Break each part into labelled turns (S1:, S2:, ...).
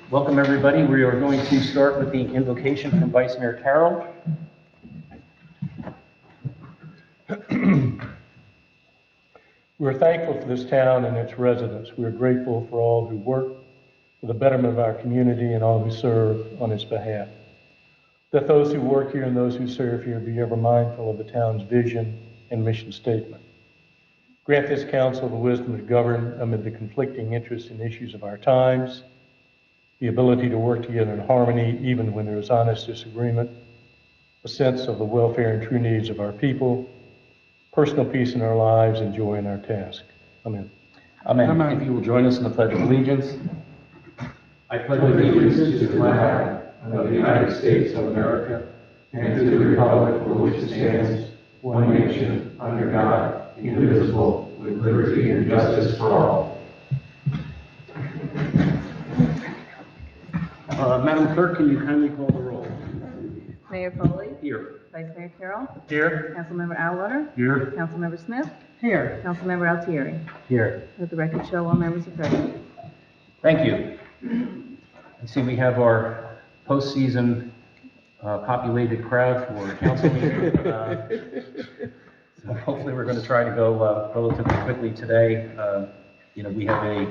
S1: Welcome, everybody. We are going to start with the invocation from Vice Mayor Carroll.
S2: We're thankful for this town and its residents. We're grateful for all who work for the betterment of our community and all who serve on its behalf. Let those who work here and those who serve here be ever mindful of the town's vision and mission statement. Grant this council the wisdom to govern amid the conflicting interests and issues of our times, the ability to work together in harmony even when there is honest disagreement, a sense of the welfare and true needs of our people, personal peace in our lives, and joy in our task. Amen.
S1: Amen. Amen. If you will join us in the Pledge of Allegiance. I pledge allegiance to the flag of the United States of America and to the republic for which it stands, one nation, under God, indivisible, with liberty and justice for all. Madam Clerk, can you kindly call the roll?
S3: Mayor Foley?
S1: Here.
S3: Vice Mayor Carroll?
S1: Here.
S3: Councilmember Atwater?
S1: Here.
S3: Councilmember Smith?
S1: Here.
S3: Councilmember Altieri?
S1: Here.
S3: Let the record show all members are present.
S1: Thank you. I see we have our postseason populated crowd for council meeting. So hopefully we're going to try to go relatively quickly today. We have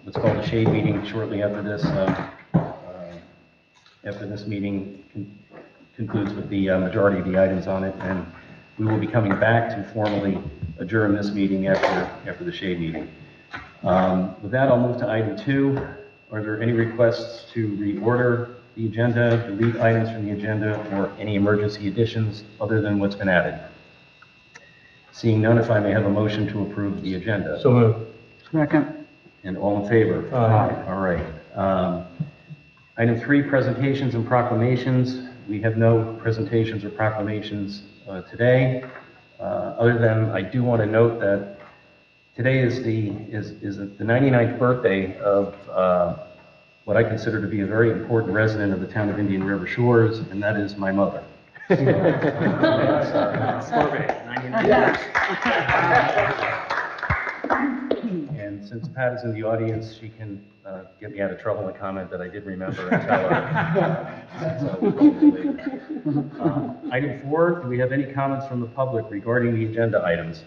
S1: what's called a shade meeting shortly after this. After this meeting concludes with the majority of the items on it, and we will be coming back to formally adjourn this meeting after the shade meeting. With that, I'll move to item 2. Are there any requests to reorder the agenda, delete items from the agenda, or any emergency additions other than what's been added? Seeing none, if I may have a motion to approve the agenda.
S2: So moved.
S4: Second.
S1: And all in favor?
S2: Aye.
S1: All right. Item 3, presentations and proclamations. We have no presentations or proclamations today. Other than I do want to note that today is the 99th birthday of what I consider to be a very important resident of the town of Indian River Shores, and that is my mother. And since Pat is in the audience, she can get me out of trouble and comment that I did remember and tell her. Item 4, do we have any comments from the public regarding the agenda items?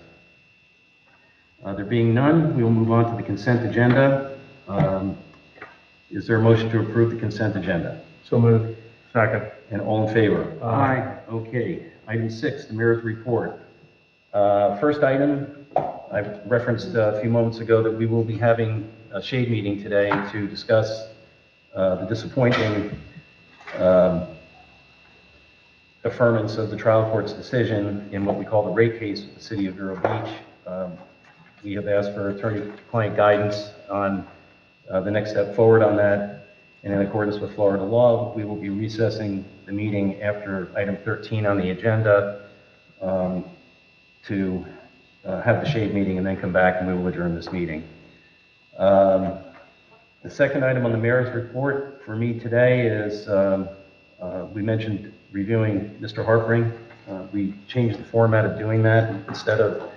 S1: There being none, we will move on to the consent agenda. Is there a motion to approve the consent agenda?
S2: So moved. Second.
S1: And all in favor?
S2: Aye.
S1: Okay. Item 6, the mayor's report. First item, I referenced a few moments ago that we will be having a shade meeting today to discuss the disappointing affirmance of the trial court's decision in what we call the rate case with the city of Vero Beach. We have asked for attorney-client guidance on the next step forward on that, and in accordance with Florida law, we will be recessing the meeting after item 13 on the agenda to have the shade meeting and then come back and we will adjourn this meeting. The second item on the mayor's report for me today is we mentioned reviewing Mr. Harpering. We changed the format of doing that. Instead of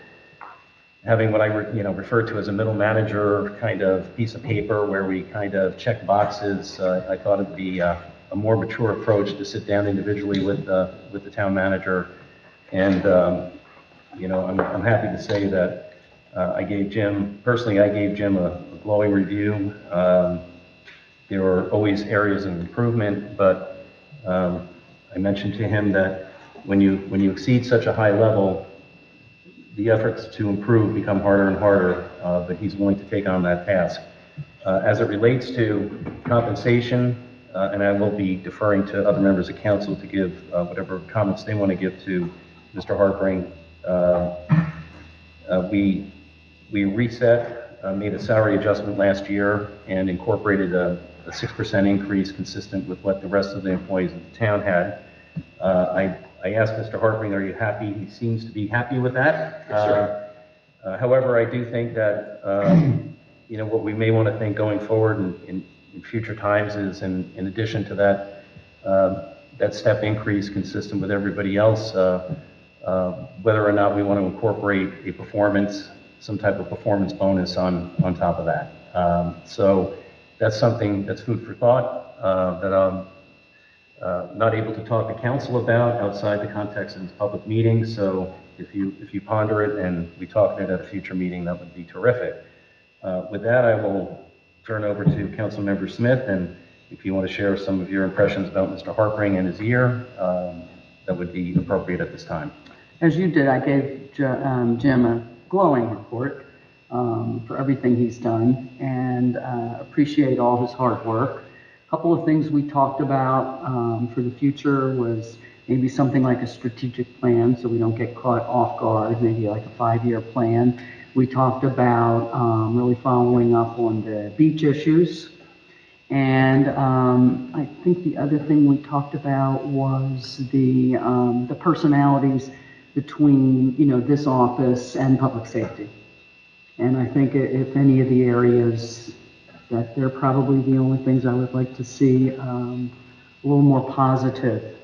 S1: having what I refer to as a middle manager kind of piece of paper where we kind of check boxes, I thought it would be a more mature approach to sit down individually with the town manager. And I'm happy to say that I gave Jim a glowing review. There were always areas of improvement, but I mentioned to him that when you exceed such a high level, the efforts to improve become harder and harder, but he's willing to take on that task. As it relates to compensation, and I will be deferring to other members of council to give whatever comments they want to give to Mr. Harpering. We reset, made a salary adjustment last year and incorporated a 6% increase consistent with what the rest of the employees of the town had. I asked Mr. Harpering, are you happy? He seems to be happy with that. Yes, however, I do think that what we may want to think going forward in future times is, in addition to that step increase consistent with everybody else, whether or not we want to incorporate some type of performance bonus on top of that. So that's something that's food for thought, that I'm not able to talk to council about outside the context of this public meeting. So if you ponder it and we talk it at a future meeting, that would be terrific. With that, I will turn over to Councilmember Smith, and if you want to share some of your impressions about Mr. Harpring and his year, that would be appropriate at this time.
S4: As you did, I gave Jim a glowing report for everything he's done, and appreciate all his hard work. A couple of things we talked about for the future was maybe something like a strategic plan so we don't get caught off guard, maybe like a 5-year plan. We talked about really following up on the beach issues. And I think the other thing we talked about was the personalities between, this office and public safety. And I think if any of the areas that they're probably the only things I would like to see a little more positive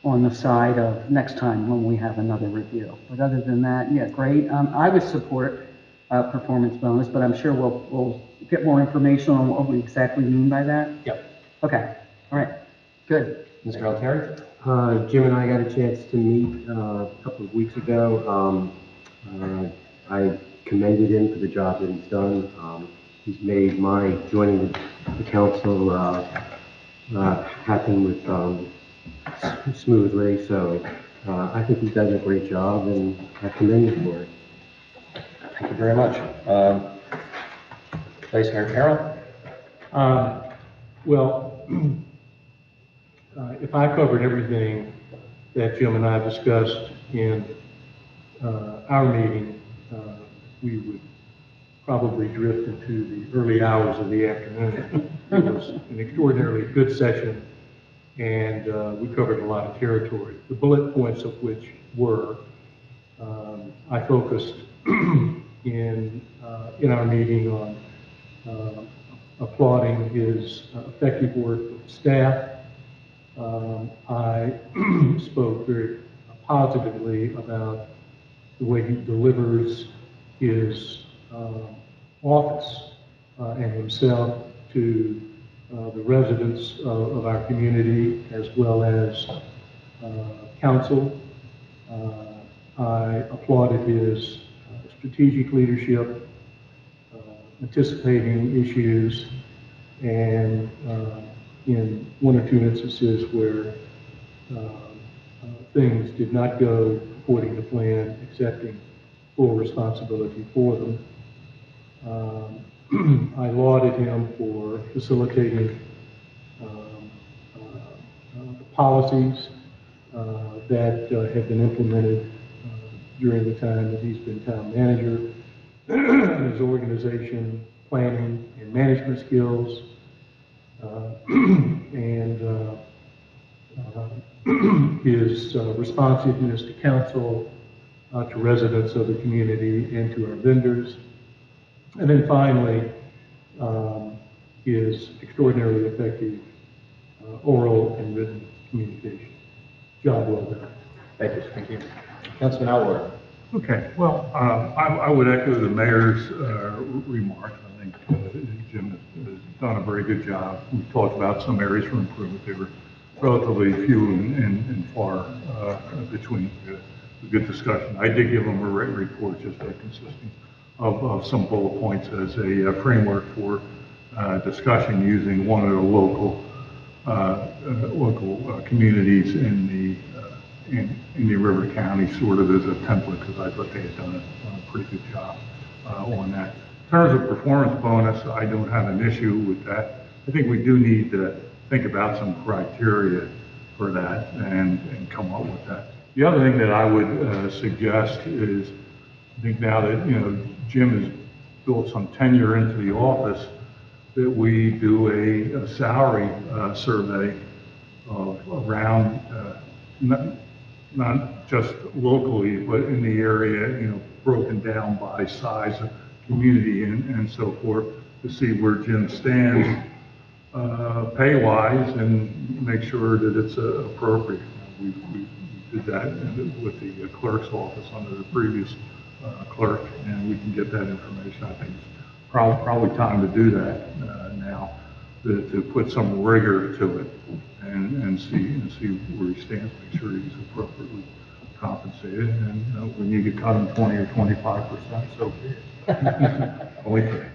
S4: on the side of next time when we have another review. But other than that, yeah, great. I would support a performance bonus, but I'm sure we'll get more information on what we exactly mean by that.
S1: Yep.
S4: Okay, all right, good.
S1: Mr. Altieri?
S5: Jim and I got a chance to meet a couple of weeks ago. I commended him for the job that he's done. He's made my joining the council happen with smoothly. So I think he's done a great job, and I commend him for it.
S1: Thank you very much. Vice Mayor Carroll?
S2: Well, if I covered everything that Jim and I discussed in our meeting, we would probably drift into the early hours of the afternoon. It was an extraordinarily good session, and we covered a lot of territory. The bullet points of which were, I focused in our meeting on applauding his effective work with staff. I spoke very positively about the way he delivers his office and himself to the residents of our community as well as council. I applauded his strategic leadership, anticipating issues, and in one or two instances where things did not go according to plan, accepting full responsibility for them. I lauded him for facilitating the policies that have been implemented during the time that he's been town manager, his organization, planning, and management skills, and his responsiveness to council, to residents of the community, and to our vendors. And then finally, his extraordinarily effective oral and written communication. Job well done.
S1: Thank you. Thank you. Councilman Alward?
S6: Okay, well, I would echo the mayor's remarks. I think Jim has done a very good job. We talked about some areas for improvement. They were relatively few and far between. A good discussion. I did give him a written report just consisting of some bullet points as a framework for discussion using one of the local communities in the River County sort of as a template, because I thought they had done a pretty good job on that. In terms of performance bonus, I don't have an issue with that. I think we do need to think about some criteria for that and come up with that. The other thing that I would suggest is, I think now that Jim has built some tenure into the office, that we do a salary survey of around not just locally, but in the area, broken down by size of community and so forth, to see where Jim stands pay-wise and make sure that it's appropriate. We did that with the clerk's office under the previous clerk, and we can get that information. I think it's probably time to do that now. to put some rigor to it and see where he stands, make sure he's appropriately compensated, and when you get cut him 20 or 25%, so be it. Only three.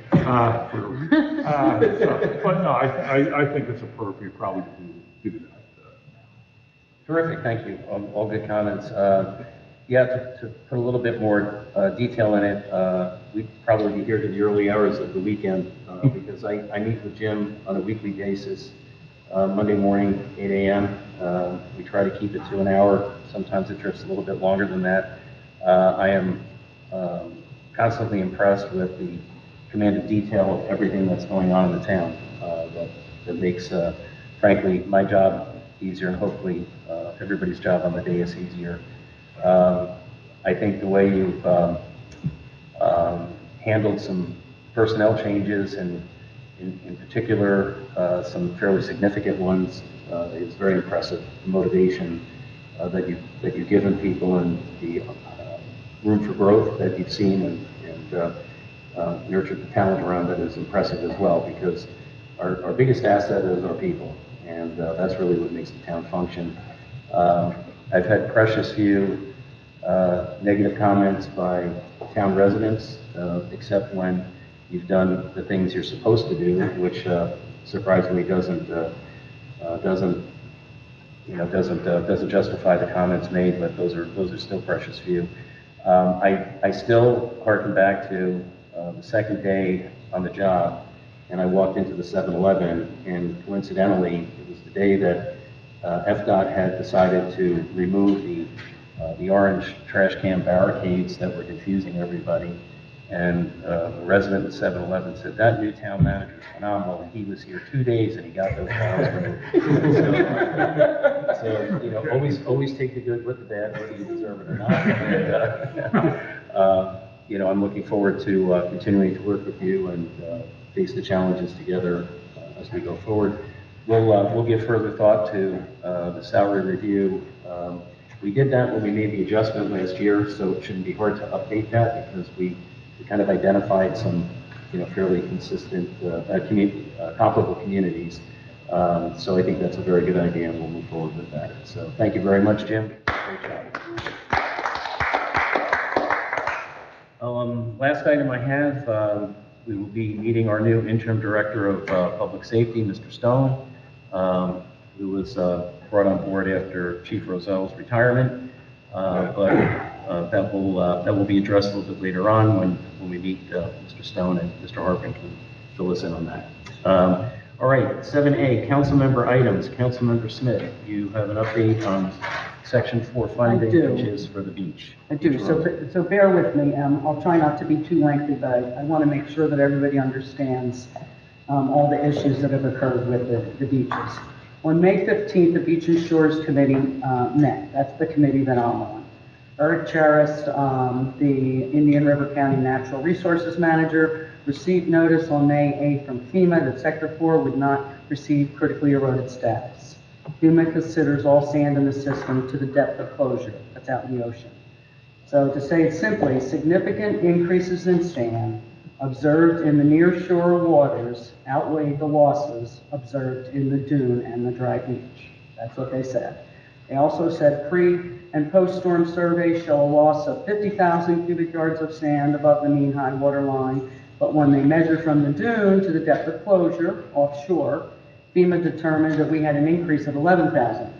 S6: But no, I think it's appropriate probably to do that.
S1: Terrific, thank you. All good comments. Yeah, to put a little bit more detail in it, we'd probably be here to the early hours of the weekend because I meet with Jim on a weekly basis, Monday morning, 8 a.m. We try to keep it to an hour. Sometimes it drifts a little bit longer than that. I am constantly impressed with the command of detail of everything that's going on in the town. That makes, frankly, my job easier and hopefully everybody's job on the day is easier. I think the way you've handled some personnel changes and in particular some fairly significant ones is very impressive. The motivation that you've given people and the room for growth that you've seen and nurtured the talent around it is impressive as well, because our biggest asset is our people, and that's really what makes the town function. I've had precious few negative comments by town residents, except when you've done the things you're supposed to do, which surprisingly doesn't justify the comments made, but those are still precious few. I still harken back to the second day on the job, and I walked into the 7-Eleven, and coincidentally, it was the day that FDOT had decided to remove the orange trash can barricades that were confusing everybody. And a resident of 7-Eleven said, that new town manager is phenomenal, and he was here 2 days and he got those files removed. So, always take the good with the bad, whether you deserve it or not. And, I'm looking forward to continuing to work with you and face the challenges together as we go forward. We'll give further thought to the salary review. We did that when we made the adjustment last year, so it shouldn't be hard to update that because we kind of identified some, fairly consistent, comparable communities. So I think that's a very good idea, and we'll move forward with that. So thank you very much, Jim. Great job. Last item I have, we will be meeting our new interim director of public safety, Mr. Stone, who was brought on board after Chief Rozelle's retirement. But that will be addressed a little bit later on when we meet Mr. Stone, and Mr. Harpin can fill us in on that. All right, 7A, council member items. Councilmember Smith, you have an update on Section 4 funding, which is for the beach.
S4: I do. So bear with me. I'll try not to be too lengthy, but I want to make sure that everybody understands all the issues that have occurred with the beaches. On May 15th, the Beach and Shores Committee met. That's the committee that I'm on. Eric Charest, the Indian River County Natural Resources Manager, received notice on May 8th from FEMA that Sector 4 would not receive critically eroded status. FEMA considers all sand in the system to the depth of closure. That's out in the ocean. So to say it simply, significant increases in sand observed in the near-shore waters outweighed the losses observed in the dune and the dry beach. That's what they said. They also said pre- and post-storm surveys show a loss of 50,000 cubic yards of sand above the mean high water line, but when they measured from the dune to the depth of closure offshore, FEMA determined that we had an increase of 11,000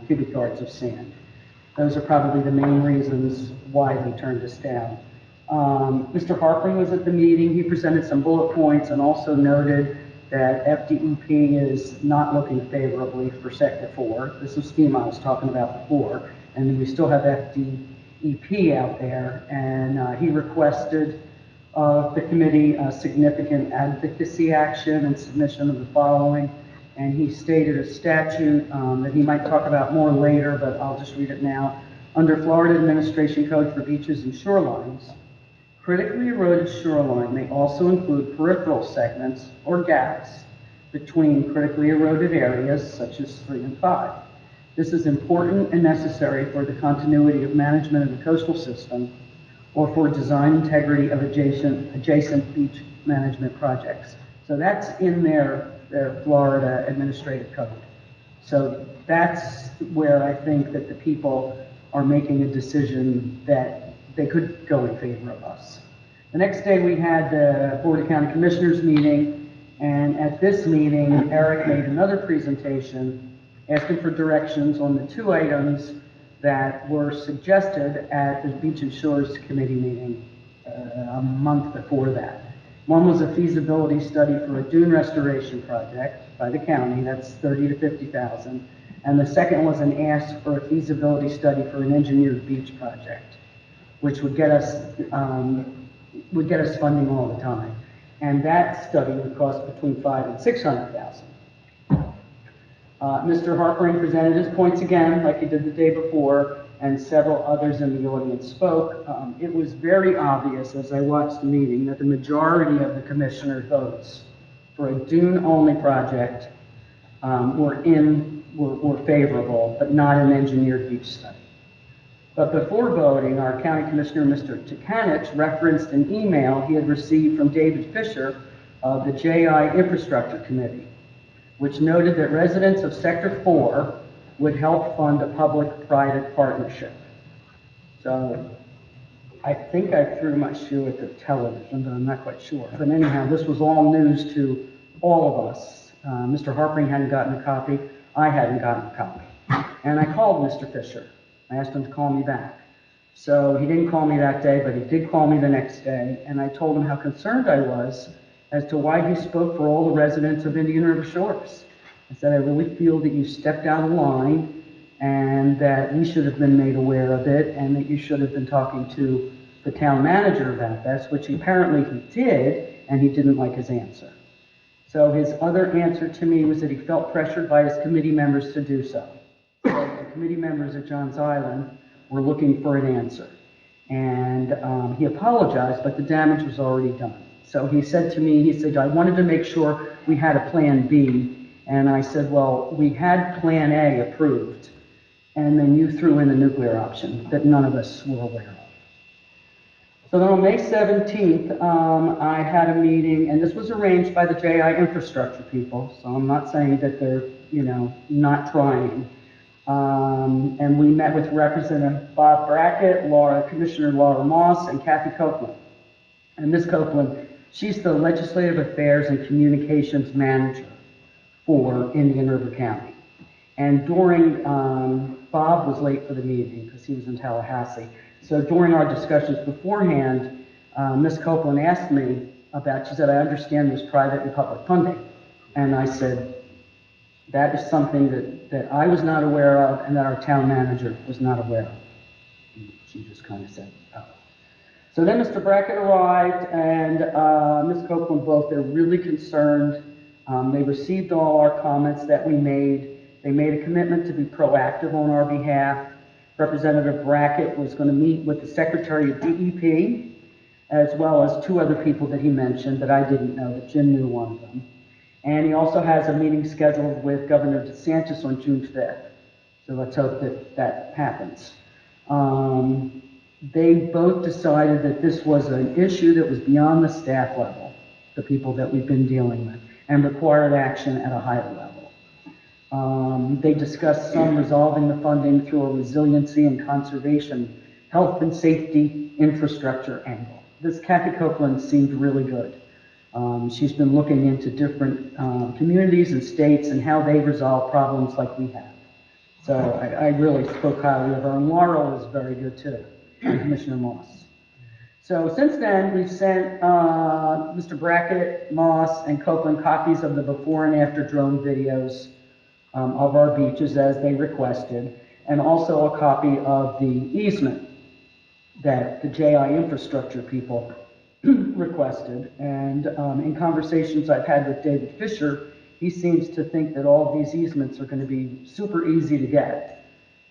S4: cubic yards of sand. Those are probably the main reasons why we turned this down. Mr. Harpin was at the meeting. He presented some bullet points and also noted that FDEP is not looking favorably for Sector 4. This is FEMA I was talking about before, and then we still have FDEP out there, and he requested of the committee significant advocacy action and submission of the following, and he stated a statute that he might talk about more later, but I'll just read it now. Under Florida Administration Code for Beaches and Shorelines, critically eroded shoreline may also include peripheral segments or gaps between critically eroded areas such as 3 and 5. This is important and necessary for the continuity of management of the coastal system or for design integrity of adjacent beach management projects. So that's in there their Florida administrative code. So that's where I think that the people are making a decision that they could go in favor of us. The next day we had the Board of County Commissioners meeting, and at this meeting, Eric made another presentation asking for directions on the two items that were suggested at the Beach and Shores Committee meeting a month before that. One was a feasibility study for a dune restoration project by the county, that's $30,000 to $50,000. And the second was an ask for a feasibility study for an engineered beach project, which would get us funding all the time. And that study would cost between $500,000 and $600,000. Mr. Harpering presented his points again, like he did the day before, and several others in the audience spoke. It was very obvious as I watched the meeting that the majority of the commissioner votes for a dune-only project were favorable, but not an engineered beach study. But before voting, our county commissioner, Mr. Tukanich, referenced an email he had received from David Fisher of the JI Infrastructure Committee, which noted that residents of Sector 4 would help fund a public-private partnership. So I think I threw my shoe at the television, but I'm not quite sure. But anyhow, this was all news to all of us. Mr. Harpering hadn't gotten a copy. I hadn't gotten a copy. And I called Mr. Fisher. I asked him to call me back. So he didn't call me that day, but he did call me the next day. And I told him how concerned I was as to why he spoke for all the residents of Indian River Shores. I said, I really feel that you stepped out of line and that we should have been made aware of it and that you should have been talking to the town manager about this, which apparently he did, and he didn't like his answer. So his other answer to me was that he felt pressured by his committee members to do so. So the committee members at Johns Island were looking for an answer. And he apologized, but the damage was already done. So he said to me, he said, I wanted to make sure we had a plan B. And I said, well, we had plan A approved, and then you threw in a nuclear option that none of us were aware of. So then on May 17th, I had a meeting, and this was arranged by the JI infrastructure people, so I'm not saying that they're, not trying. And we met with Representative Bob Brackett, Commissioner Laura Moss, and Kathy Copeland. And Ms. Copeland, she's the Legislative Affairs and Communications Manager for Indian River County. And during, Bob was late for the meeting because he was in Tallahassee. So during our discussions beforehand, Ms. Copeland asked me about, she said, I understand there's private and public funding. And I said, that is something that I was not aware of and that our town manager was not aware of. And she just kind of said, oh. So then Mr. Brackett arrived and Ms. Copeland both, they're really concerned. They received all our comments that we made. They made a commitment to be proactive on our behalf. Representative Brackett was going to meet with the Secretary of DEP, as well as two other people that he mentioned that I didn't know, that Jim knew one of them. And he also has a meeting scheduled with Governor DeSantis on June 5th. So let's hope that that happens. They both decided that this was an issue that was beyond the staff level, the people that we've been dealing with, and required action at a higher level. They discussed some resolving the funding through a resiliency and conservation, health and safety infrastructure angle. This Kathy Copeland seemed really good. She's been looking into different communities and states and how they resolve problems like we have. So I really spoke highly of her, and Laura was very good too, and Commissioner Moss. So since then, we've sent Mr. Brackett, Moss, and Copeland copies of the before and after drone videos of our beaches as they requested, and also a copy of the easement that the JI infrastructure people requested. And in conversations I've had with David Fisher, he seems to think that all these easements are going to be super easy to get.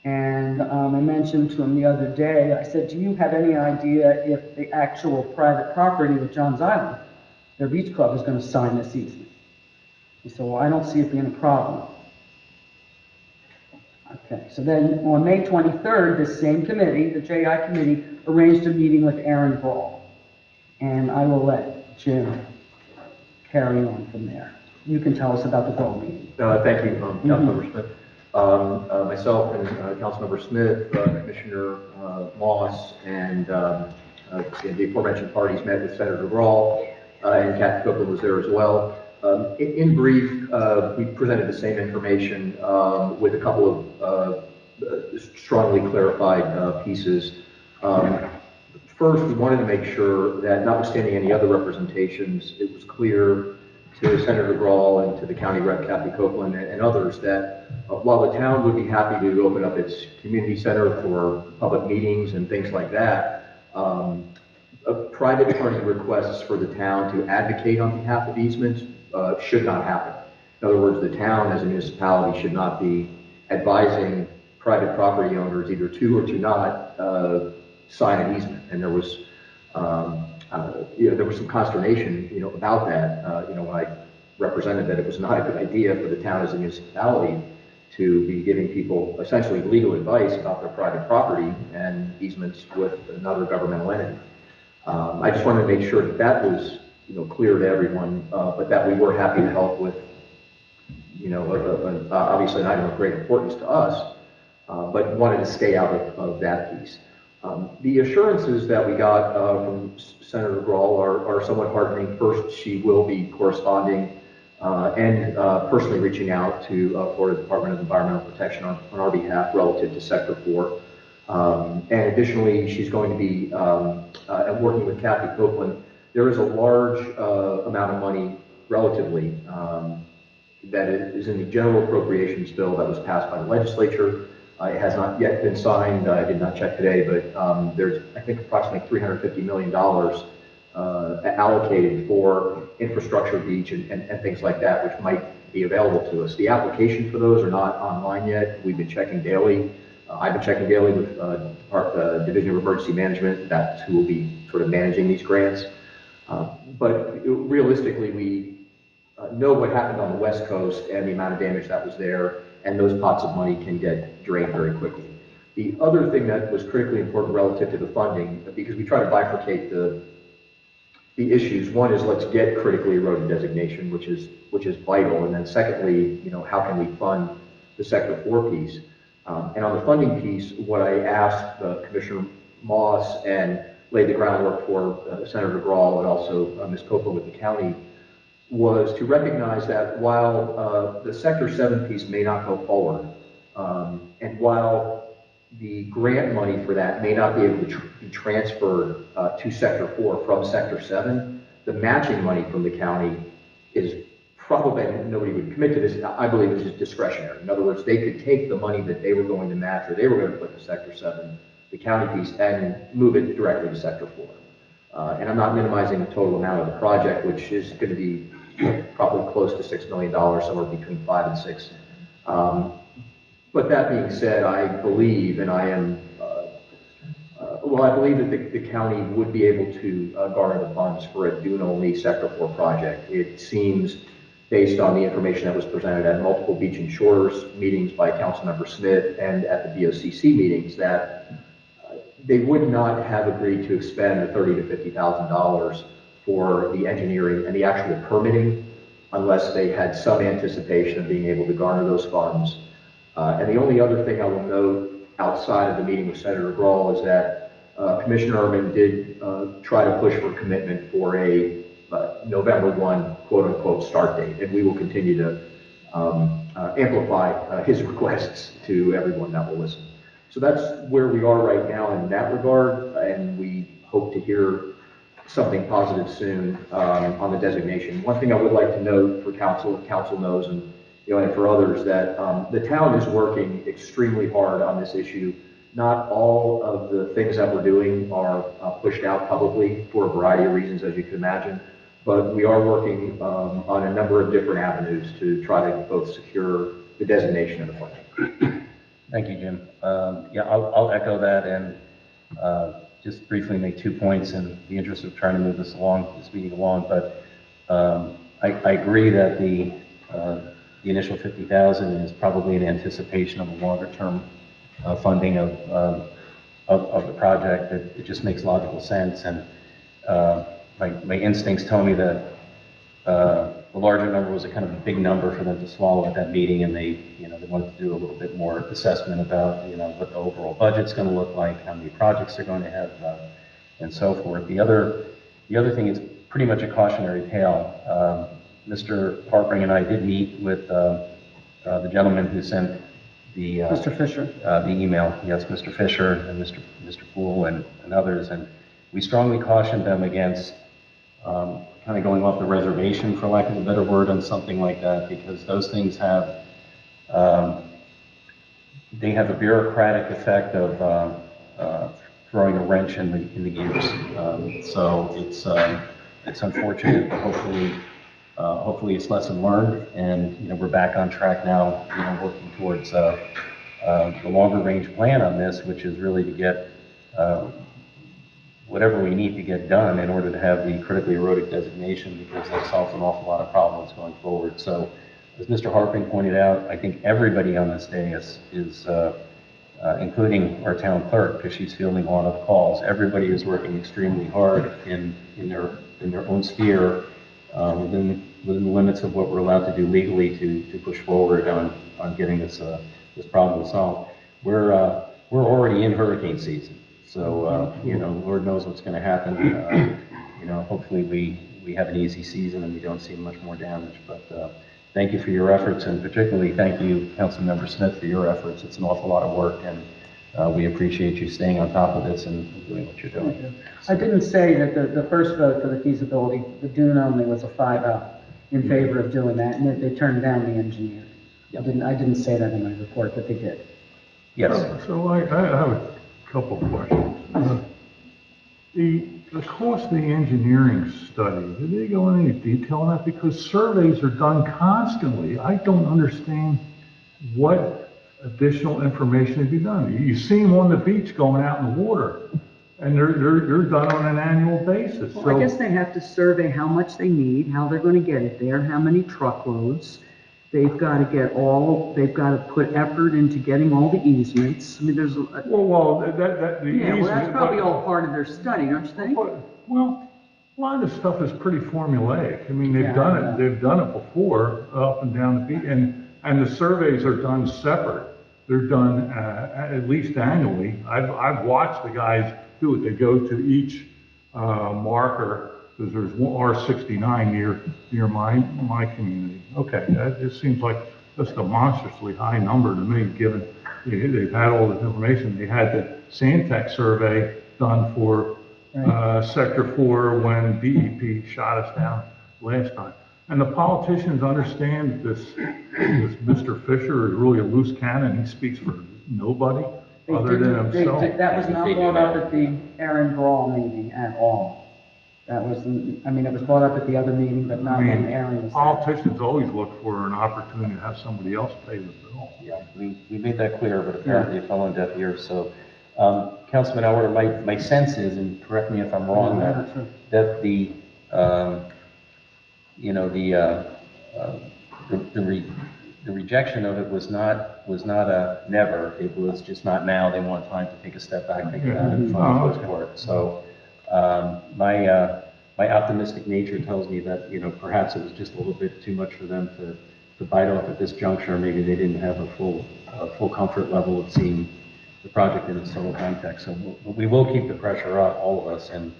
S4: And I mentioned to him the other day, I said, do you have any idea if the actual private property with Johns Island, their beach club, is going to sign this easement? He said, well, I don't see it being a problem. Okay, so then on May 23rd, this same committee, the JI committee, arranged a meeting with Aaron Brawl. And I will let Jim carry on from there. you can tell us about the Grohl meeting.
S7: Thank you, Councilmember Smith. Myself and Councilmember Smith, Commissioner Moss, and the aforementioned parties met with Senator Grohl, and Kathy Copeland was there as well. In brief, we presented the same information with a couple of strongly clarified pieces. First, we wanted to make sure that, notwithstanding any other representations, it was clear to Senator Grohl and to the County Rep. Kathy Copeland and others that while the town would be happy to open up its community center for public meetings and things like that, private party requests for the town to advocate on behalf of easements should not happen. In other words, the town as a municipality should not be advising private property owners either to or to not sign an easement. And there was, there was some consternation, about that, when I represented that it was not a good idea for the town as a municipality to be giving people essentially legal advice about their private property and easements with another governmental entity. I just wanted to make sure that that was, clear to everyone, but that we were happy to help with, obviously an item of great importance to us, but wanted to stay out of that piece. The assurances that we got from Senator Grohl are somewhat heartening. First, she will be corresponding and personally reaching out to Florida Department of Environmental Protection on our behalf relative to Sector 4. And additionally, she's going to be working with Kathy Copeland. There is a large amount of money, relatively, that is in the general appropriations bill that was passed by the legislature. It has not yet been signed. I did not check today, but there's, I think, approximately $350 million allocated for infrastructure, beach, and things like that, which might be available to us. The application for those are not online yet. We've been checking daily. I've been checking daily with Division of Emergency Management. That's who will be sort of managing these grants. But realistically, we know what happened on the West Coast and the amount of damage that was there, and those pots of money can get drained very quickly. The other thing that was critically important relative to the funding, because we try to bifurcate the issues. One is let's get critically eroded designation, which is vital, and then secondly, how can we fund the Sector 4 piece? And on the funding piece, what I asked Commissioner Moss and laid the groundwork for Senator Grohl and also Ms. Copeland with the county was to recognize that while the Sector 7 piece may not go forward, and while the grant money for that may not be able to be transferred to Sector 4 from Sector 7, the matching money from the county is probably, and nobody would commit to this, I believe it's just discretionary. In other words, they could take the money that they were going to match or they were going to put to Sector 7, the county piece, and move it directly to Sector 4. And I'm not minimizing the total amount of the project, which is going to be probably close to $6 million, somewhere between 5 and 6. But that being said, I believe, and I am, I believe that the county would be able to garner the funds for a dune-only Sector 4 project. It seems, based on the information that was presented at multiple Beach and Shores meetings by Councilmember Smith and at the BOCC meetings, that they would not have agreed to expend the $30,000 to $50,000 for the engineering and the actual permitting unless they had some anticipation of being able to garner those funds. And the only other thing I will note outside of the meeting with Senator Grohl is that Commissioner Urban did try to push for commitment for a November 1 quote-unquote start date, and we will continue to amplify his requests to everyone that will listen. So that's where we are right now in that regard, and we hope to hear something positive soon on the designation. One thing I would like to note for council, if council knows, and for others, that the town is working extremely hard on this issue. Not all of the things that we're doing are pushed out publicly for a variety of reasons, as you can imagine, but we are working on a number of different avenues to try to both secure the designation and the funding.
S1: Thank you, Jim. I'll echo that and just briefly make 2 points in the interest of trying to move this meeting along. But I agree that the initial $50,000 is probably in anticipation of a longer-term funding of the project. It just makes logical sense, and my instincts tell me that the larger number was a kind of a big number for them to swallow at that meeting, and they, they wanted to do a little bit more assessment about, what the overall budget's going to look like, how many projects they're going to have, and so forth. The other thing is pretty much a cautionary tale. Mr. Harpering and I did meet with the gentleman who sent the
S4: Mr. Fisher.
S1: the email. Yes, Mr. Fisher and Mr. Poole and others, and we strongly cautioned them against kind of going off the reservation, for lack of a better word, on something like that, because those things have they have a bureaucratic effect of throwing a wrench in the gears. So it's unfortunate, but hopefully it's lesson learned, and we're back on track now, working towards the longer range plan on this, which is really to get whatever we need to get done in order to have the critically eroded designation, because that solves an awful lot of problems going forward. So, as Mr. Harping pointed out, I think everybody on this dais is including our town clerk, because she's fielding a lot of calls. Everybody is working extremely hard in their own sphere, within the limits of what we're allowed to do legally to push forward on getting this problem solved. We're already in hurricane season, so Lord knows what's going to happen. Hopefully we have an easy season and we don't see much more damage. But thank you for your efforts, and particularly thank you, Councilmember Smith, for your efforts. It's an awful lot of work, and we appreciate you staying on top of this and doing what you're doing.
S4: I didn't say that the first vote for the feasibility, the dune only, was a 5-0 in favor of doing that, and they turned down the engineer. I didn't say that in my report, but they did.
S1: Yes.
S6: So I have a couple of questions. The cost of the engineering study, did they go into any detail on that? Because surveys are done constantly. I don't understand what additional information to be done. You see them on the beach going out in the water, and they're done on an annual basis.
S4: Well, I guess they have to survey how much they need, how they're going to get it there, how many truckloads. They've got to put effort into getting all the easements. I mean, there's
S6: the
S4: that's probably all part of their study, don't you think?
S6: Well, a lot of this stuff is pretty formulaic. I mean, they've done it before, up and down the beach, and the surveys are done separate. They're done at least annually. I've watched the guys do it. They go to each marker, because there's R69 near my community. Okay, that just seems like just a monstrously high number to me, given they've had all this information. They had the Sandtech survey done for Sector 4 when DEP shot us down last time. And the politicians understand this Mr. Fisher is really a loose cannon. He speaks for nobody other than himself.
S4: That was not brought up at the Aaron Brawl meeting at all. That was, it was brought up at the other meeting, but not when Aaron was there.
S6: Politicians always look for an opportunity to have somebody else pay the bill.
S1: Yeah, we made that clear, but apparently it fell on deaf ears. So, Councilman Elwer, my sense is, and correct me if I'm wrong, that the rejection of it was not a never. It was just not now. They want time to take a step back, think about it, and find what's work. So. My optimistic nature tells me that, perhaps it was just a little bit too much for them to bite off at this juncture. Maybe they didn't have a full comfort level of seeing the project in its total context. So we will keep the pressure up, all of us, and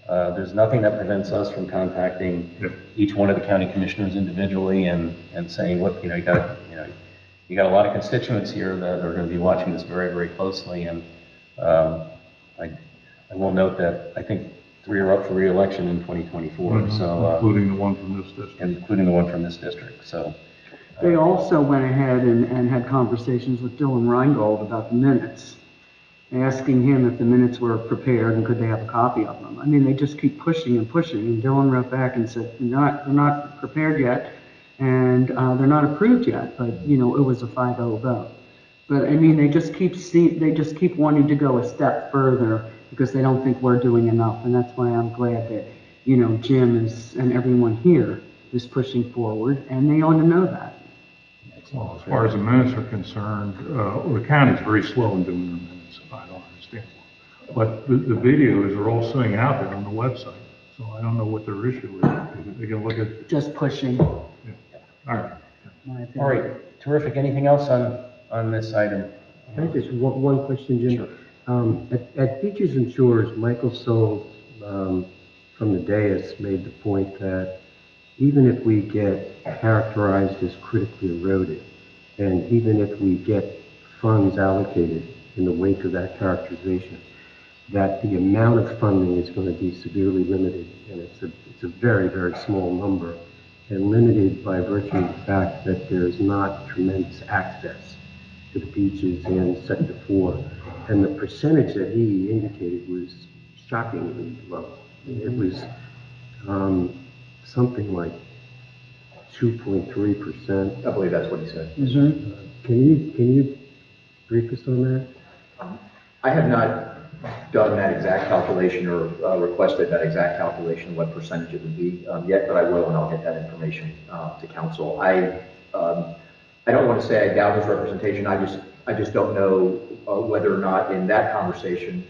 S1: there's nothing that prevents us from contacting each one of the county commissioners individually and saying, look, you got a lot of constituents here that are going to be watching this very, very closely, and I will note that I think 3 are up for re-election in 2024, so
S6: including the one from this district.
S1: Including the one from this district. So
S4: they also went ahead and had conversations with Dylan Reingold about the minutes, asking him if the minutes were prepared and could they have a copy of them. I mean, they just keep pushing and pushing, and Dylan wrote back and said, they're not prepared yet, and they're not approved yet, but it was a 5-0 vote. But I mean, they just keep wanting to go a step further, because they don't think we're doing enough, and that's why I'm glad that, Jim and everyone here is pushing forward, and they ought to know that.
S6: Well, as far as the minutes are concerned, the county's very slow in doing their minutes, if I don't understand. But the videos are all sitting out there on the website, So I don't know what their issue is. They can look at,
S4: Just pushing,
S6: all right.
S4: my opinion.
S1: All right, terrific. Anything else on this item?
S5: Can I just, one question, Jim?
S1: Sure.
S5: At Beaches and Shores, Michael Soul, from the dais, made the point that even if we get characterized as critically eroded, and even if we get funds allocated in the wake of that characterization, that the amount of funding is going to be severely limited, and it's a very, very small number, and limited by virtue of the fact that there's not tremendous access to the beaches in Sector 4. And the percentage that he indicated was shockingly low. It was something like 2.3%.
S7: I believe that's what he said.
S5: Can you brief us on that?
S7: I have not done that exact calculation or requested that exact calculation, what percentage it would be yet, but I will, and I'll get that information to council. I don't want to say I doubt his representation. I just don't know whether or not in that conversation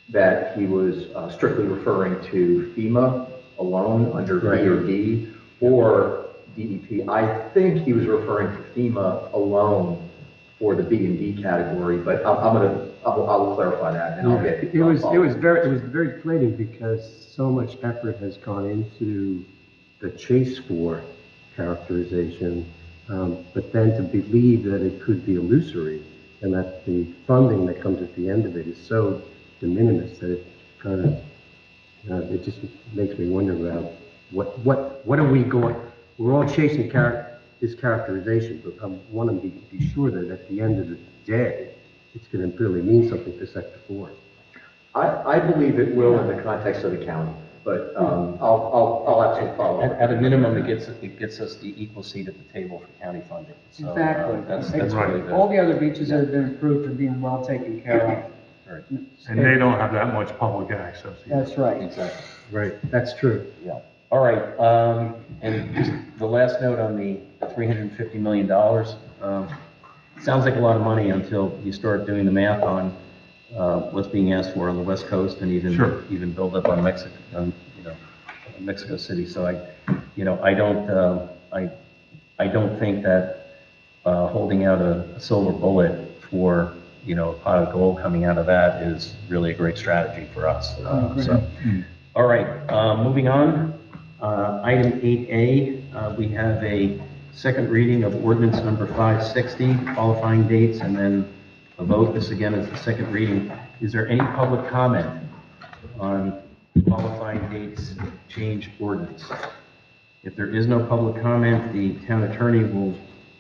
S7: that he was strictly referring to FEMA alone under B or D or DEP. I think he was referring to FEMA alone for the B and D category, but I'll clarify that and I'll get.
S5: It was very deflating because so much effort has gone into the chase for characterization, but then to believe that it could be illusory and that the funding that comes at the end of it is so de minimis that it kind of, it just makes me wonder about what are we going, we're all chasing this characterization, but I want to be sure that at the end of the day, it's going to really mean something to Sector 4.
S7: I believe it will in the context of the county, but I'll absolutely follow up.
S1: At a minimum, it gets us the equal seat at the table for county funding. So,
S4: Exactly.
S1: That's
S6: right.
S1: really
S4: All
S1: good.
S4: the other beaches that have been approved are being well taken care of.
S1: Right.
S6: And they don't have that much public access. either.
S4: That's right.
S1: Exactly.
S5: Right, that's true.
S1: Yeah. All right. And just the last note on the $350 million. Sounds like a lot of money until you start doing the math on what's being asked for on the West Coast and even build up on Mexico, Mexico City. So I don't think that holding out a silver bullet for a pot of gold coming out of that is really a great strategy for us. All right, moving on. Item 8A, we have a second reading of ordinance number 560, qualifying dates, and then a vote. This again is the second reading. Is there any public comment on qualifying dates change ordinance? If there is no public comment, the town attorney will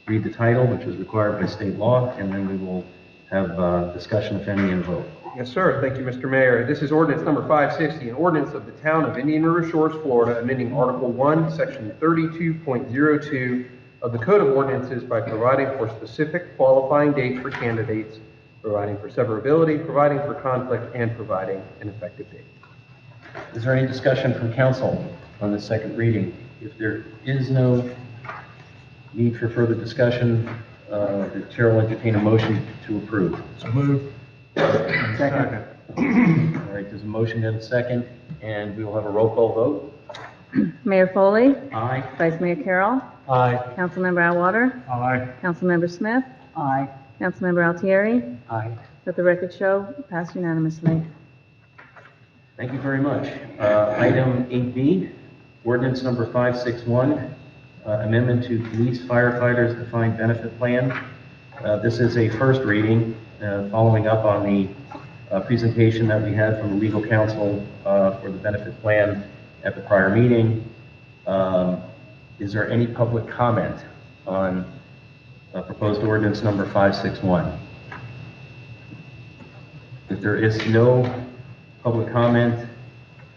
S1: read the title, which is required by state law, and then we will have discussion, if any, and vote.
S8: Yes, sir. Thank you, Mr. Mayor. This is ordinance number 560, an ordinance of the Town of Indian River Shores, Florida, amending Article 1, Section 32.02 of the Code of Ordinances by providing for specific qualifying dates for candidates, providing for severability, providing for conflict, and providing an effective date.
S1: Is there any discussion from council on the second reading? If there is no need for further discussion, the chair will entertain a motion to approve.
S6: So move.
S4: Second.
S1: All right, there's a motion and a second, and we will have a roll call vote.
S3: Mayor Foley,
S1: Aye.
S3: Vice Mayor Carroll,
S2: Aye.
S3: Councilmember Atwater,
S6: Aye.
S3: Councilmember Smith,
S4: Aye.
S3: Councilmember Altieri.
S1: Aye.
S3: Let the record show, passed unanimously.
S1: Thank you very much. Item 8B, ordinance number 561, amendment to police firefighters defined benefit plan. This is a first reading, following up on the presentation that we had from the legal counsel for the benefit plan at the prior meeting. Is there any public comment on proposed ordinance number 561? If there is no public comment,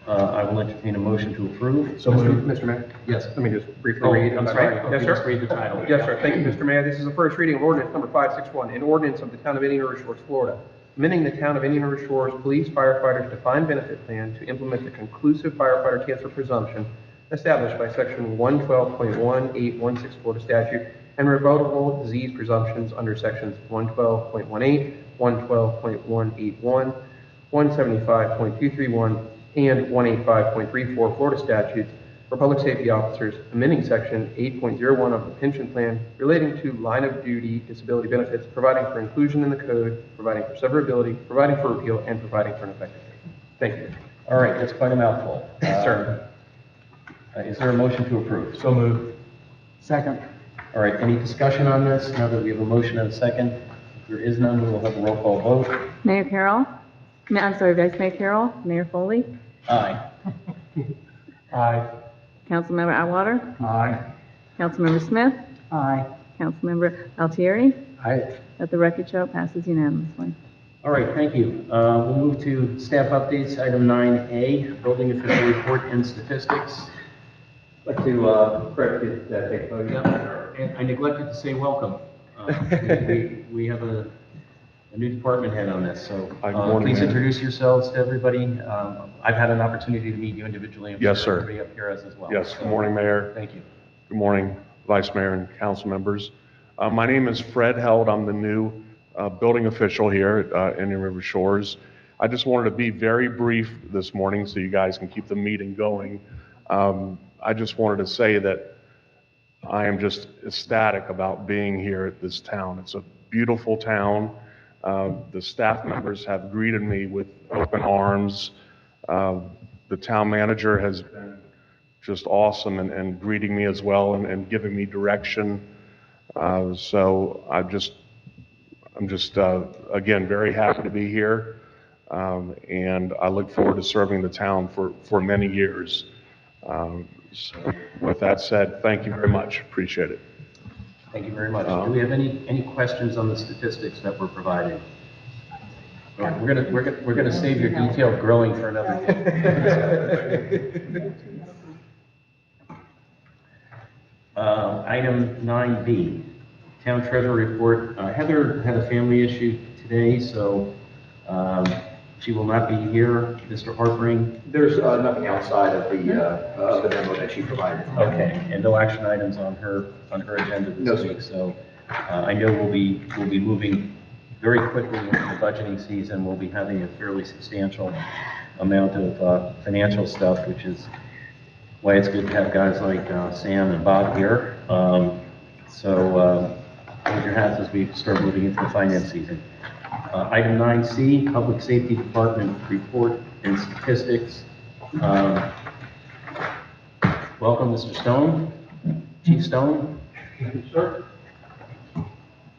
S1: I will entertain a motion to approve.
S8: So, Mr. Mayor?
S1: Yes.
S8: Let me just briefly
S1: Oh,
S8: read.
S1: I'm
S8: Is that
S1: sorry.
S8: right?
S1: Okay,
S8: Yes,
S1: just
S8: sir.
S1: read the title.
S8: Yes, sir. Thank you, Mr. Mayor. This is the first reading of ordinance number 561, an ordinance of the Town of Indian River Shores, Florida, amending the Town of Indian River Shores Police Firefighters Defined Benefit Plan to implement the conclusive firefighter cancer presumption established by Section 112.18164 statute and revocable disease presumptions under Sections 112.18, 112.181, 175.231, and 185.34 Florida statutes for public safety officers, amending section 8.01 of the pension plan relating to line of duty disability benefits, providing for inclusion in the code, providing for severability, providing for repeal, and providing for an effective date. Thank you.
S1: All right, that's quite a mouthful.
S8: Sir.
S1: Is there a motion to approve?
S2: So moved.
S4: Second.
S1: All right, any discussion on this? Now that we have a motion and a second, if there is none, we will have a roll call vote.
S3: Mayor Carroll? I'm sorry, Vice Mayor Carroll? Mayor Foley?
S1: Aye.
S2: Aye.
S3: Councilmember Atwater?
S2: Aye.
S3: Councilmember Smith?
S4: Aye.
S3: Councilmember Altieri?
S1: Aye.
S3: Let the record show it passes unanimously.
S1: All right, thank you. We'll move to staff updates, item 9A, building official report and statistics.
S7: I'd like to, Fred, could take a photo.
S1: And I neglected to say welcome. We have a new department head on this, so
S9: Hi, good morning,
S1: please
S9: Mayor.
S1: introduce yourselves to everybody. I've had an opportunity to meet you individually. I'm
S9: Yes,
S1: sure
S9: sir.
S1: Everybody up here has as well.
S9: Yes,
S1: So,
S9: good morning, Mayor.
S1: Thank you.
S9: Good morning, Vice Mayor and council members. My name is Fred Held. I'm the new building official here at Indian River Shores. I just wanted to be very brief this morning so you guys can keep the meeting going. I just wanted to say that I am just ecstatic about being here at this town. It's a beautiful town. The staff members have greeted me with open arms. The town manager has been just awesome and greeting me as well and giving me direction. So I'm just again, very happy to be here. And I look forward to serving the town for many years. So with that said, thank you very much. Appreciate it.
S1: Thank you very much. Do we have any questions on the statistics that were provided? All right, we're gonna save your detailed grilling for another day. Item 9B, Town Treasurer Report. Heather had a family issue today, so she will not be here. Mr. Harpering?
S7: There's nothing outside of the memo that she provided.
S1: Okay, and no action items on her agenda
S7: No,
S1: this
S7: sir.
S1: week, so I know we'll be moving very quickly into the budgeting season. We'll be having a fairly substantial amount of financial stuff, which is why it's good to have guys like Sam and Bob here. So hold your hats as we start moving into the finance season. Item 9C, Public Safety Department Report and Statistics. Welcome, Mr. Stone, Chief Stone.
S2: Sir?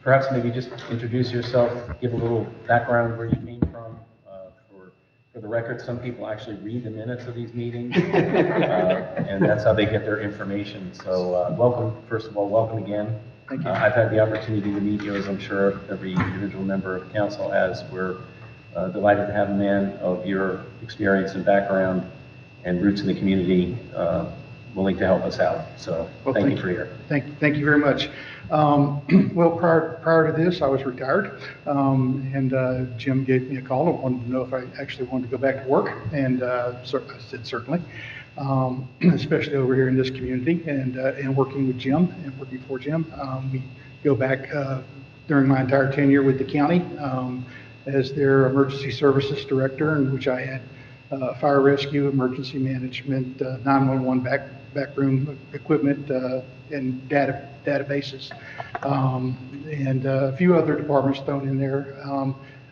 S1: Perhaps maybe just introduce yourself, give a little background where you came from. For the record, some people actually read the minutes of these meetings, and that's how they get their information. So welcome, first of all, welcome again.
S10: Thank you.
S1: I've had the opportunity to meet you, as I'm sure every individual member of council has. We're delighted to have a man of your experience and background and roots in the community willing to help us out. So
S10: Well,
S1: thank you for your.
S10: Thank you very much. Well, prior to this, I was retired, and Jim gave me a call and wanted to know if I actually wanted to go back to work, and I said certainly, especially over here in this community, and working with Jim and working for Jim. We go back during my entire tenure with the county as their emergency services director, in which I had fire rescue, emergency management, 911 backroom equipment, and databases, and a few other departments thrown in there,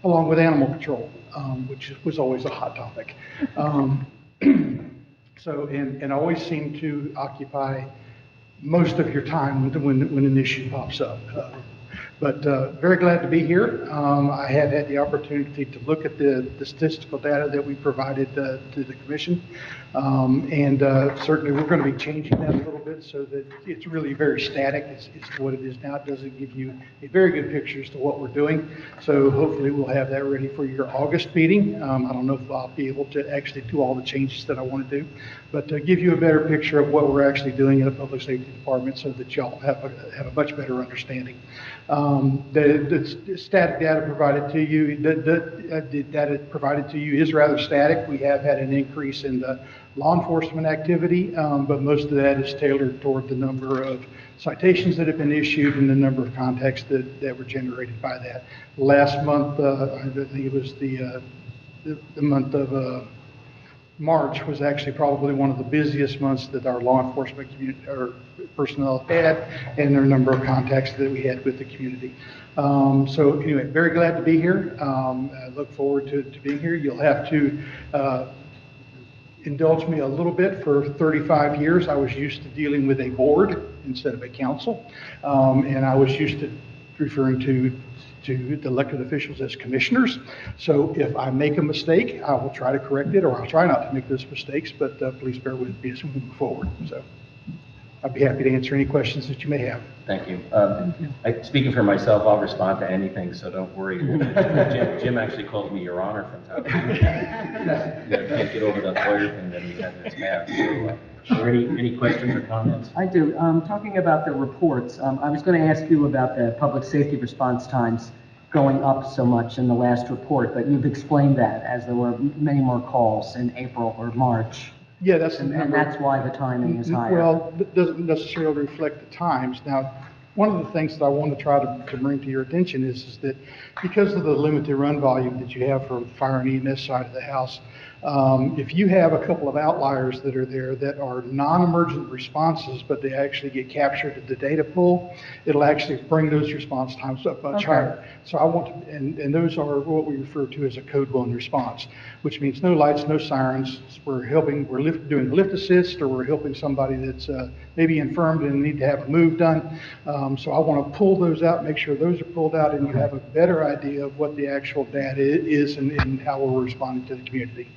S10: along with animal control, which was always a hot topic. So, and always seem to occupy most of your time when an issue pops up. But very glad to be here. I have had the opportunity to look at the statistical data that we provided to the commission. And certainly we're going to be changing that a little bit so that it's really very static as to what it is now. It doesn't give you a very good picture as to what we're doing. So hopefully we'll have that ready for your August meeting. I don't know if I'll be able to actually do all the changes that I want to do, but to give you a better picture of what we're actually doing in the public safety department so that y'all have a much better understanding. The static data provided to you, the data provided to you is rather static. We have had an increase in the law enforcement activity, but most of that is tailored toward the number of citations that have been issued and the number of contacts that were generated by that. Last month, I think it was the month of March was actually probably one of the busiest months that our law enforcement personnel had, and their number of contacts that we had with the community. So anyway, very glad to be here. I look forward to being here. You'll have to indulge me a little bit. For 35 years, I was used to dealing with a board instead of a council, and I was used to referring to the elected officials as commissioners. So if I make a mistake, I will try to correct it, or I'll try not to make those mistakes, but please bear with me as we move forward. So I'd be happy to answer any questions that you may have.
S1: Thank you. Speaking for myself, I'll respond to anything, so don't worry. Jim actually calls me Your Honor from time to time. Can't get over that lawyer thing that he had in his past. So, are there any questions or comments?
S4: I do. Talking about the reports, I was going to ask you about the public safety response times going up so much in the last report, but you've explained that as there were many more calls in April or March.
S10: Yeah, that's
S4: and that's why the timing is higher.
S10: Well, it doesn't necessarily reflect the times. Now, one of the things that I want to try to bring to your attention is that because of the limited run volume that you have for the fire and EMS side of the house, if you have a couple of outliers that are there that are non-emergent responses, but they actually get captured at the data pool, it'll actually bring those response times up much higher. So I want to, and those are what we refer to as a code 1 response, which means no lights, no sirens. We're doing lift assist, or we're helping somebody that's maybe infirmed and need to have a move done. So I want to pull those out, make sure those are pulled out, and you have a better idea of what the actual data is and how we're responding to the community.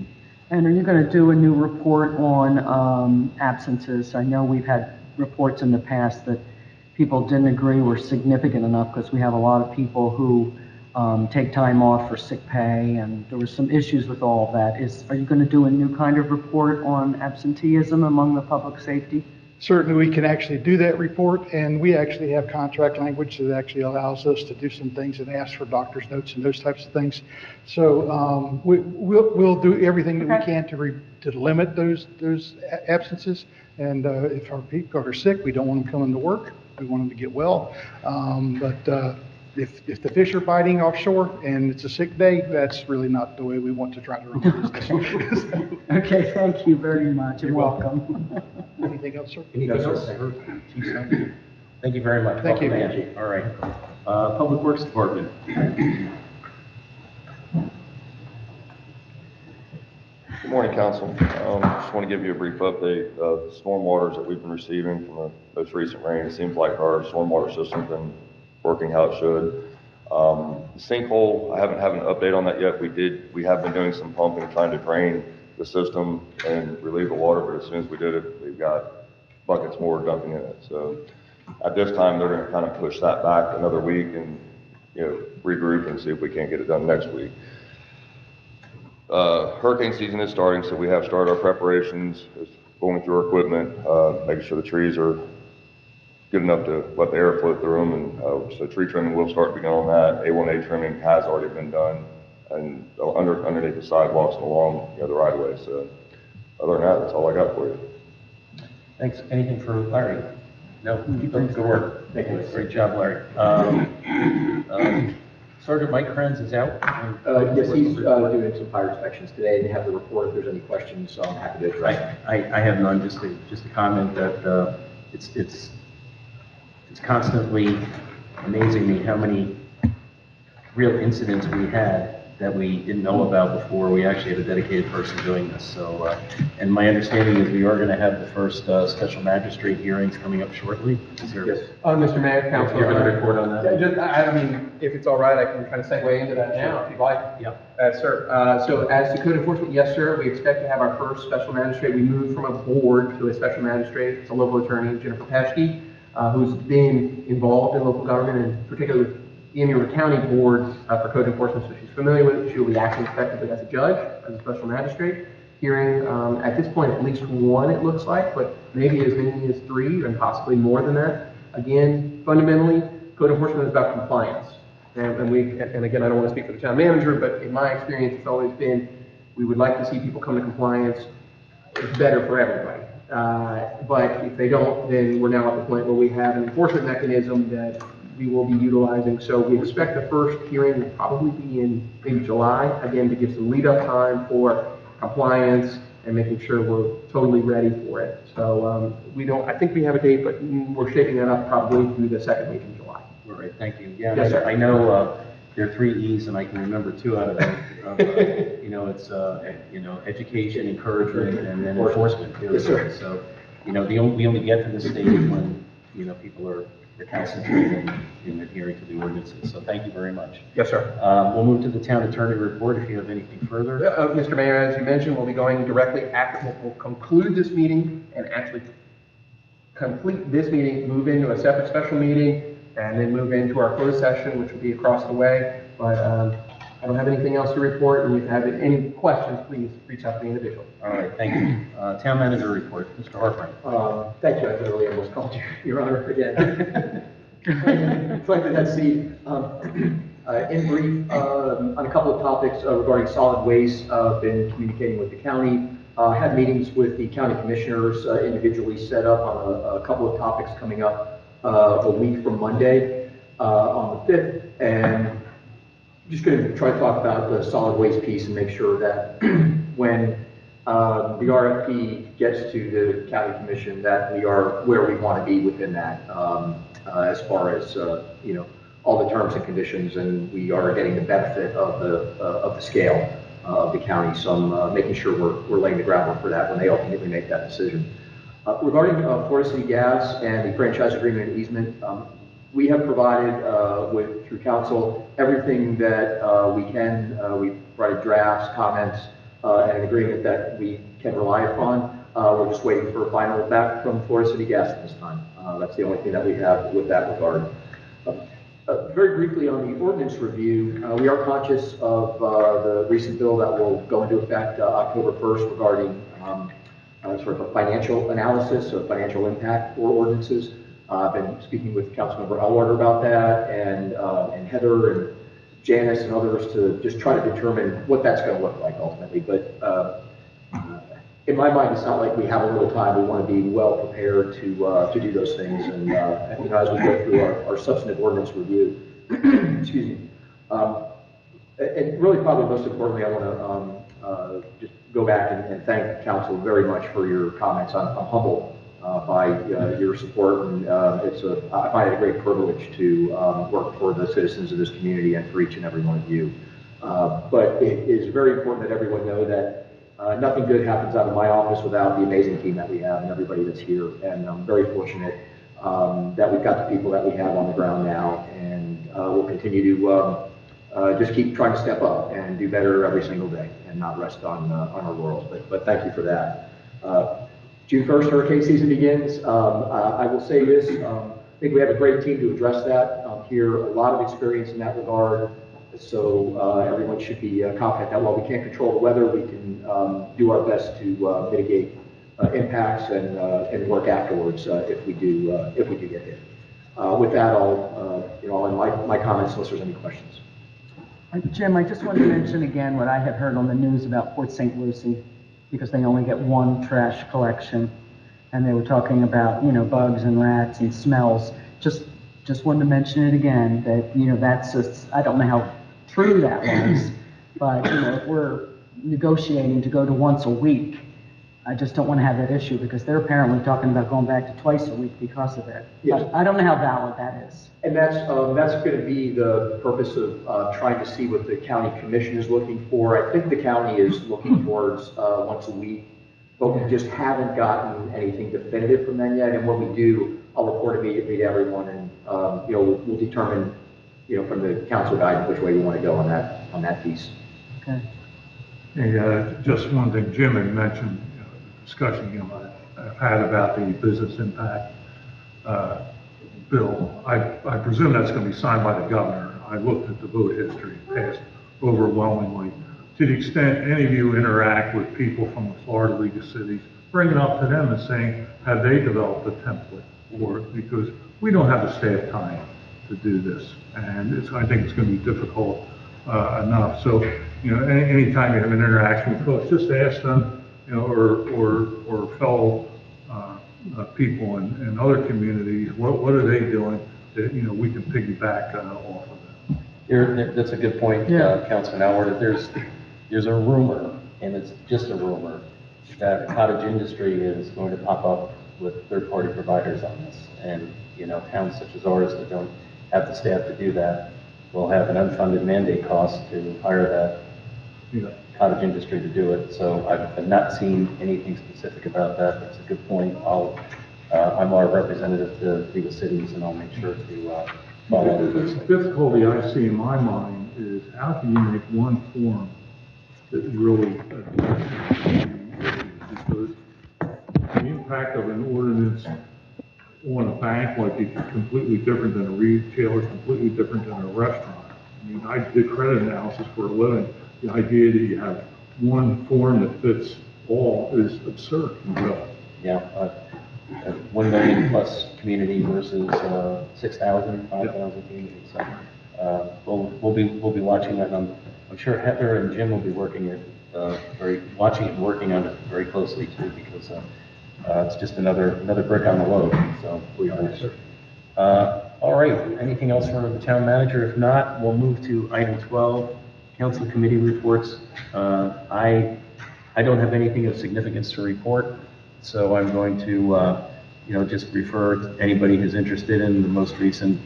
S4: And are you going to do a new report on absences? I know we've had reports in the past that people didn't agree were significant enough, because we have a lot of people who take time off for sick pay, and there were some issues with all of that. Are you going to do a new kind of report on absenteeism among the public safety?
S10: Certainly, we can actually do that report, and we actually have contract language that actually allows us to do some things and ask for doctor's notes and those types of things. So we'll do everything that we can to limit those absences. And if our people are sick, we don't want them coming to work. We want them to get well. If the fish are biting offshore and it's a sick day, that's really not the way we want to try to run the business.
S4: Okay, thank you very much, and welcome.
S10: Anything else, sir?
S1: Anything else? Thank you very much.
S10: Thank you.
S1: Welcome, Angie. All right. Public Works Department.
S11: Good morning, Council. Just want to give you a brief update of the storm waters that we've been receiving from the most recent rain. It seems like our stormwater system's been working how it should. The sinkhole, I haven't had an update on that yet. We have been doing some pumping, trying to drain the system and relieve the water, but as soon as we did it, we've got buckets more dumping in it. So at this time, they're going to kind of push that back another week and, regroup and see if we can't get it done next week. Hurricane season is starting, so we have started our preparations, going through our equipment, making sure the trees are good enough to let the air flow through them, and so tree trimming will start beginning on that. A1A trimming has already been done, and underneath the sidewalks and along the right of way. So other than that, that's all I got for you.
S1: Thanks. Anything for Larry? No? Keep up the good work. Thank you. Great job, Larry. Sergeant Mike Krenz is out.
S7: Yes, he's doing some fire inspections today. They have the report. If there's any questions, so I'm happy to address.
S1: I have none. Just a comment that it's constantly amazing me how many real incidents we had that we didn't know about before we actually had a dedicated person doing this. So, and my understanding is we are going to have the first special magistrate hearings coming up shortly.
S8: Yes. Mr. Mayor, Council.
S1: You're going to report on that?
S8: I mean, if it's all right, I can kind of segue into that now, if you'd like.
S1: Yeah.
S8: Sir. So as to code enforcement, yes, sir, we expect to have our first special magistrate. We moved from a board to a special magistrate. It's a local attorney, Jennifer Paschke, who's been involved in local government, and particularly with the Indian River County Board for Code Enforcement, so she's familiar with it. She will be acting effectively as a judge, as a special magistrate, hearing at this point at least one, it looks like, but maybe as many as 3 and possibly more than that. Again, fundamentally, code enforcement is about compliance. And again, I don't want to speak for the town manager, but in my experience, it's always been, we would like to see people come to compliance. It's better for everybody. But if they don't, then we're now at the point where we have an enforcement mechanism that we will be utilizing. So we expect the first hearing will probably be in maybe July, again, to give some lead up time for compliance and making sure we're totally ready for it. So I think we have a date, but we're shaping that up probably through the second week in July.
S1: All right, thank you. Yeah,
S8: Yes, sir.
S1: I know there are 3 E's, and I can remember 2 out of them. It's, education, encouragement, and then enforcement.
S8: Yes, sir.
S1: So, we only get to this stage when, people are recalcitrant and adhering to the ordinances. So thank you very much.
S8: Yes, sir.
S1: We'll move to the town attorney report if you have anything further.
S8: Mr. Mayor, as you mentioned, we'll be going directly after, we'll conclude this meeting and actually complete this meeting, move into a separate special meeting, and then move into our closed session, which will be across the way. But I don't have anything else to report, and if you have any questions, please reach out to the individual.
S1: All right, thank you. Town manager report, Mr. Harper.
S7: Thank you, I literally almost called you, Your Honor, again. Planted that seed. In brief, on a couple of topics regarding solid waste, been communicating with the county, had meetings with the county commissioners individually set up on a couple of topics coming up a week from Monday on the 5th, and just going to try to talk about the solid waste piece and make sure that when the RFP gets to the county commission, that we are where we want to be within that, as far as all the terms and conditions, and we are getting the benefit of the scale of the county. So I'm making sure we're laying the groundwork for that when they ultimately make that decision. Regarding Florida City Gas and the franchise agreement and easement, we have provided through council everything that we can. We've provided drafts, comments, and an agreement that we can rely upon. We're just waiting for a final back from Florida City Gas at this time. That's the only thing that we have with that regard. Very briefly on the ordinance review, we are conscious of the recent bill that will go into effect October 1st regarding sort of a financial analysis of financial impact for ordinances. I've been speaking with Councilmember Elwater about that, and Heather and Janice and others to just try to determine what that's going to look like ultimately. But in my mind, it's not like we have a little time. We want to be well prepared to do those things. And as we go through our substantive ordinance review, excuse me. And really, probably most importantly, I want to just go back and thank council very much for your comments. I'm humbled by your support, and I find it a great privilege to work for the citizens of this community and for each and every one of you. But it is very important that everyone know that nothing good happens out of my office without the amazing team that we have and everybody that's here. And I'm very fortunate that we've got the people that we have on the ground now, and we'll continue to just keep trying to step up and do better every single day and not rest on our laurels. But thank you for that. June 1st, hurricane season begins. I will say this, I think we have a great team to address that here, a lot of experience in that regard. So everyone should be confident that while we can't control the weather, we can do our best to mitigate impacts and work afterwards if we do get hit. With that, I'll end my comments unless there's any questions.
S4: Jim, I just wanted to mention again what I had heard on the news about Port St. Lucie, because they only get one trash collection, and they were talking about, bugs and rats and smells. Just wanted to mention it again, that, that's just, I don't know how true that was, but, if we're negotiating to go to once a week, I just don't want to have that issue, because they're apparently talking about going back to twice a week because of it.
S7: Yes.
S4: But I don't know how valid that is.
S7: And that's going to be the purpose of trying to see what the county commission is looking for. I think the county is looking towards once a week, but we just haven't gotten anything definitive from them yet. And when we do, I'll report immediately to everyone, and we'll determine from the council guidance which way we want to go on that piece.
S4: Okay.
S6: Hey, just one thing Jim had mentioned, the discussion I've had about the business impact bill. I presume that's going to be signed by the governor. I looked at the vote history, passed overwhelmingly. To the extent any of you interact with people from the Florida League of Cities, bring it up to them and saying, have they developed a template for it? Because we don't have the staff time to do this, and I think it's going to be difficult enough. So, anytime you have an interaction with folks, just ask them, or fellow people in other communities, what are they doing that we can piggyback off of them.
S1: That's a good point, Councilman Howard. There's a rumor, and it's just a rumor, that the cottage industry is going to pop up with third-party providers on this. And, towns such as ours that don't have the staff to do that will have an unfunded mandate cost to hire that cottage industry to do it. So I've not seen anything specific about that. That's a good point. I'm our representative to League of Cities, and I'll make sure to follow
S6: The
S1: those.
S6: difficulty I see in my mind is how can you make one form that really addresses because the impact of an ordinance on a bank like is completely different than a retailer, completely different than a restaurant. I mean, I did credit analysis for a living. The idea that you have one form that fits all is absurd.
S1: Yeah, 1 million plus community versus 6,000, 5,000 community. So we'll be watching that. And I'm sure Heather and Jim will be working it watching it and working on it very closely too, because it's just another brick on the load. So all right. Anything else from the town manager? If not, we'll move to item 12, council committee reports. I don't have anything of significance to report. So I'm going to, just refer to anybody who's interested in the most recent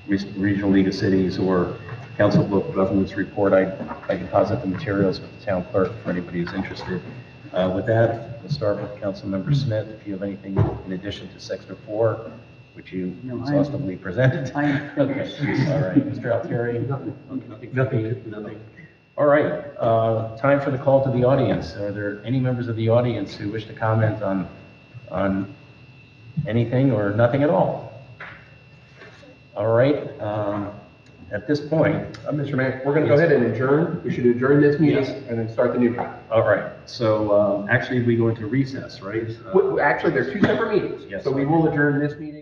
S1: Regional League of Cities or Council of Local Governments report. I deposit the materials with the town clerk for anybody who's interested. With that, we'll start with Councilmember Smith. If you have anything in addition to Sector 4, which you exhaustively presented.
S4: I am finished.
S1: Okay, all right. Mr. Altieri?
S8: Nothing.
S1: All right, time for the call to the audience. Are there any members of the audience who wish to comment on anything or nothing at all? All right, at this point.
S8: Mr. Mayor, we're going to go ahead and adjourn. We should adjourn this meeting and then start the new meeting.
S1: All right, so actually we go into recess, right?
S8: Actually, they're two separate meetings.
S1: Yes.
S8: So we will adjourn this meeting.